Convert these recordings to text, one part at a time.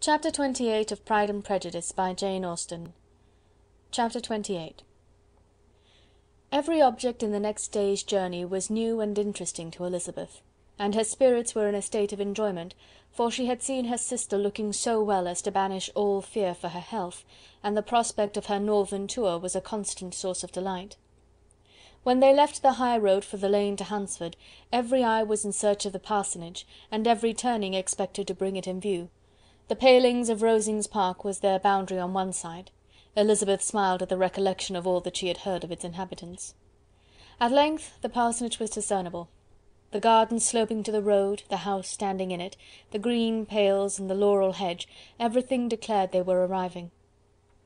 Chapter 28 of Pride and Prejudice by Jane Austen. Chapter 28. Every object in the next day's journey was new and interesting to Elizabeth, and her spirits were in a state of enjoyment, for she had seen her sister looking so well as to banish all fear for her health, and the prospect of her northern tour was a constant source of delight. When they left the high road for the lane to Hunsford, every eye was in search of the parsonage, and every turning expected to bring it in view. The palings of Rosings Park was their boundary on one side. Elizabeth smiled at the recollection of all that she had heard of its inhabitants. At length the parsonage was discernible. The garden sloping to the road, the house standing in it, the green pales and the laurel hedge, everything declared they were arriving.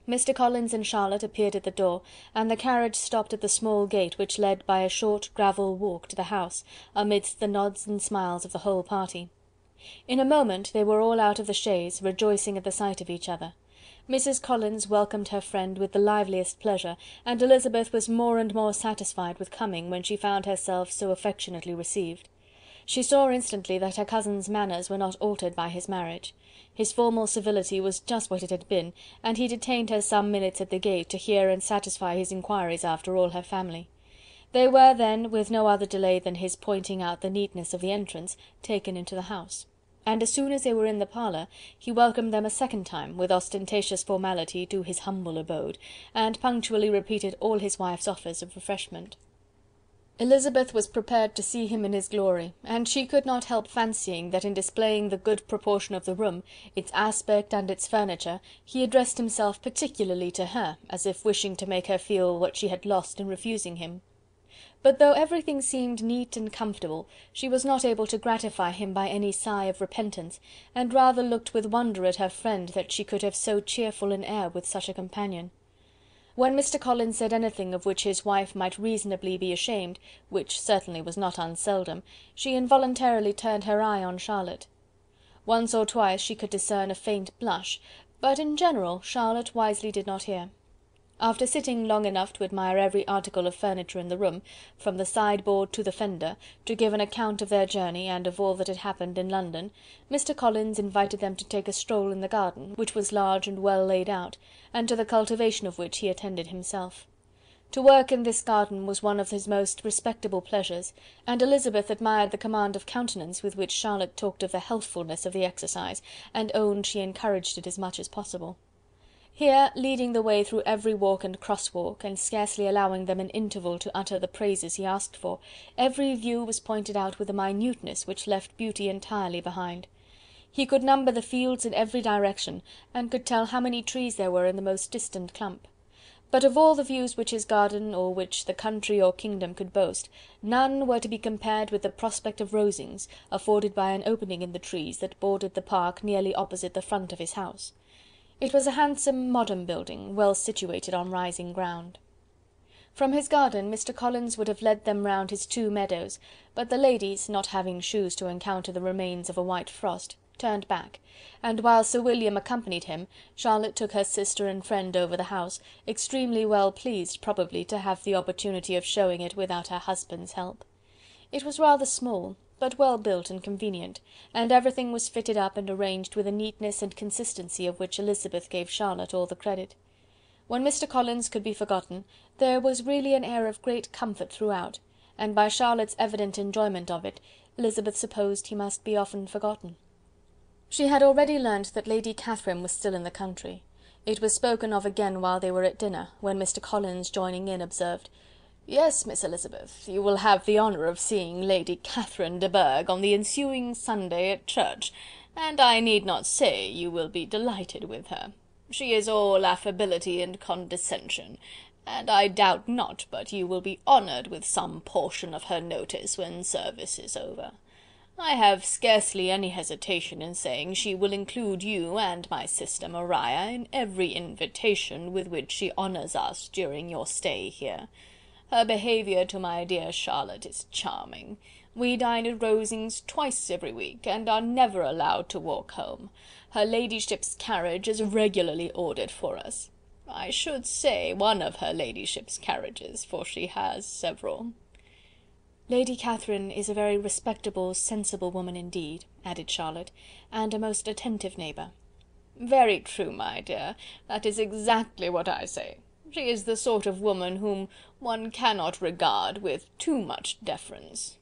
Mr. Collins and Charlotte appeared at the door, and the carriage stopped at the small gate which led by a short gravel walk to the house, amidst the nods and smiles of the whole party. In a moment they were all out of the chaise, rejoicing at the sight of each other. Mrs. Collins welcomed her friend with the liveliest pleasure, and Elizabeth was more and more satisfied with coming when she found herself so affectionately received. She saw instantly that her cousin's manners were not altered by his marriage. His formal civility was just what it had been, and he detained her some minutes at the gate to hear and satisfy his inquiries after all her family. They were then, with no other delay than his pointing out the neatness of the entrance, taken into the house, and as soon as they were in the parlour, he welcomed them a second time, with ostentatious formality, to his humble abode, and punctually repeated all his wife's offers of refreshment. Elizabeth was prepared to see him in his glory, and she could not help fancying that in displaying the good proportion of the room, its aspect and its furniture, he addressed himself particularly to her, as if wishing to make her feel what she had lost in refusing him. But though everything seemed neat and comfortable, she was not able to gratify him by any sigh of repentance, and rather looked with wonder at her friend that she could have so cheerful an air with such a companion. When Mr. Collins said anything of which his wife might reasonably be ashamed, which certainly was not unseldom, she involuntarily turned her eye on Charlotte. Once or twice she could discern a faint blush, but in general Charlotte wisely did not hear. After sitting long enough to admire every article of furniture in the room, from the sideboard to the fender, to give an account of their journey and of all that had happened in London, Mr. Collins invited them to take a stroll in the garden, which was large and well laid out, and to the cultivation of which he attended himself. To work in this garden was one of his most respectable pleasures, and Elizabeth admired the command of countenance with which Charlotte talked of the healthfulness of the exercise, and owned she encouraged it as much as possible. Here, leading the way through every walk and cross-walk, and scarcely allowing them an interval to utter the praises he asked for, every view was pointed out with a minuteness which left beauty entirely behind. He could number the fields in every direction, and could tell how many trees there were in the most distant clump. But of all the views which his garden, or which the country or kingdom could boast, none were to be compared with the prospect of Rosings, afforded by an opening in the trees that bordered the park nearly opposite the front of his house. It was a handsome modern building, well situated on rising ground. From his garden Mr. Collins would have led them round his 2 meadows, but the ladies, not having shoes to encounter the remains of a white frost, turned back, and while Sir William accompanied him, Charlotte took her sister and friend over the house, extremely well pleased probably to have the opportunity of showing it without her husband's help. It was rather small, but well built and convenient, and everything was fitted up and arranged with a neatness and consistency of which Elizabeth gave Charlotte all the credit. When Mr. Collins could be forgotten, there was really an air of great comfort throughout, and by Charlotte's evident enjoyment of it, Elizabeth supposed he must be often forgotten. She had already learnt that Lady Catherine was still in the country. It was spoken of again while they were at dinner, when Mr. Collins, joining in, observed: "Yes, Miss Elizabeth, you will have the honour of seeing Lady Catherine de Bourgh on the ensuing Sunday at church, and I need not say you will be delighted with her. She is all affability and condescension, and I doubt not but you will be honoured with some portion of her notice when service is over. I have scarcely any hesitation in saying she will include you and my sister Maria in every invitation with which she honours us during your stay here. Her behaviour to my dear Charlotte is charming. We dine at Rosings twice every week, and are never allowed to walk home. Her ladyship's carriage is regularly ordered for us. I should say one of her ladyship's carriages, for she has several." "Lady Catherine is a very respectable, sensible woman indeed," added Charlotte, "and a most attentive neighbour." "Very true, my dear, that is exactly what I say. She is the sort of woman whom one cannot regard with too much deference."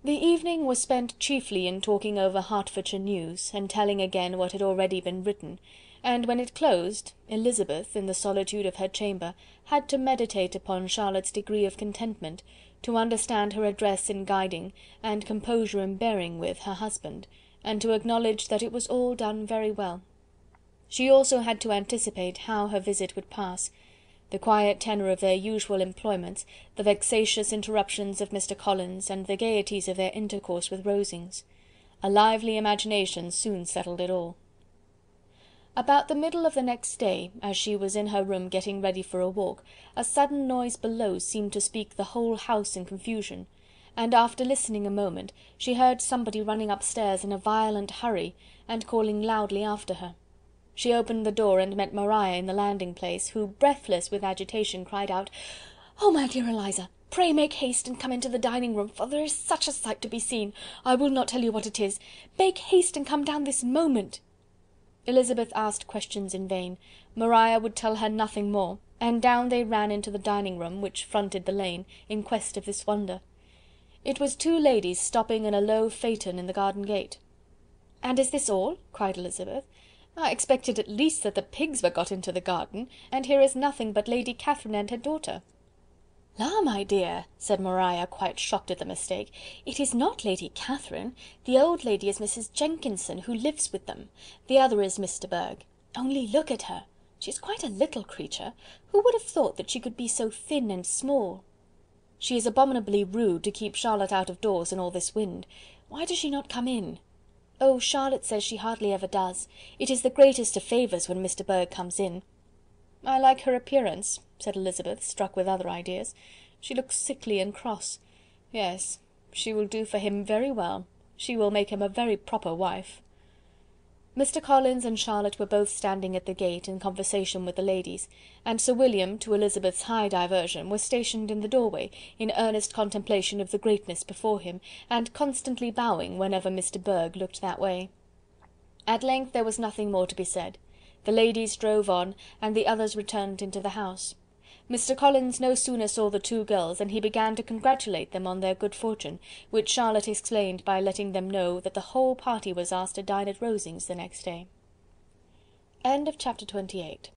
The evening was spent chiefly in talking over Hertfordshire news, and telling again what had already been written, and when it closed, Elizabeth, in the solitude of her chamber, had to meditate upon Charlotte's degree of contentment, to understand her address in guiding, and composure in bearing with, her husband, and to acknowledge that it was all done very well. She also had to anticipate how her visit would pass: the quiet tenor of their usual employments, the vexatious interruptions of Mr. Collins, and the gaieties of their intercourse with Rosings. A lively imagination soon settled it all. About the middle of the next day, as she was in her room getting ready for a walk, a sudden noise below seemed to speak the whole house in confusion, and after listening a moment, she heard somebody running upstairs in a violent hurry, and calling loudly after her. She opened the door and met Maria in the landing-place, who, breathless with agitation, cried out, "Oh, my dear Eliza, pray make haste and come into the dining-room, for there is such a sight to be seen! I will not tell you what it is. Make haste and come down this moment." Elizabeth asked questions in vain. Maria would tell her nothing more, and down they ran into the dining-room, which fronted the lane, in quest of this wonder. It was two ladies stopping in a low phaeton in the garden gate. "And is this all?" cried Elizabeth. "I expected at least that the pigs were got into the garden, and here is nothing but Lady Catherine and her daughter." "La, my dear," said Maria, quite shocked at the mistake, "it is not Lady Catherine. The old lady is Mrs. Jenkinson, who lives with them. The other is Miss de Bourgh. Only look at her! She is quite a little creature. Who would have thought that she could be so thin and small? She is abominably rude to keep Charlotte out of doors in all this wind. Why does she not come in?" "Oh, Charlotte says she hardly ever does. It is the greatest of favours when Miss de Bourgh comes in." "I like her appearance," said Elizabeth, struck with other ideas. "She looks sickly and cross. Yes, she will do for him very well. She will make him a very proper wife." Mr. Collins and Charlotte were both standing at the gate, in conversation with the ladies, and Sir William, to Elizabeth's high diversion, was stationed in the doorway, in earnest contemplation of the greatness before him, and constantly bowing whenever Miss de Bourgh looked that way. At length there was nothing more to be said. The ladies drove on, and the others returned into the house. Mr. Collins no sooner saw the two girls than he began to congratulate them on their good fortune, which Charlotte explained by letting them know that the whole party was asked to dine at Rosings the next day. Chapter 28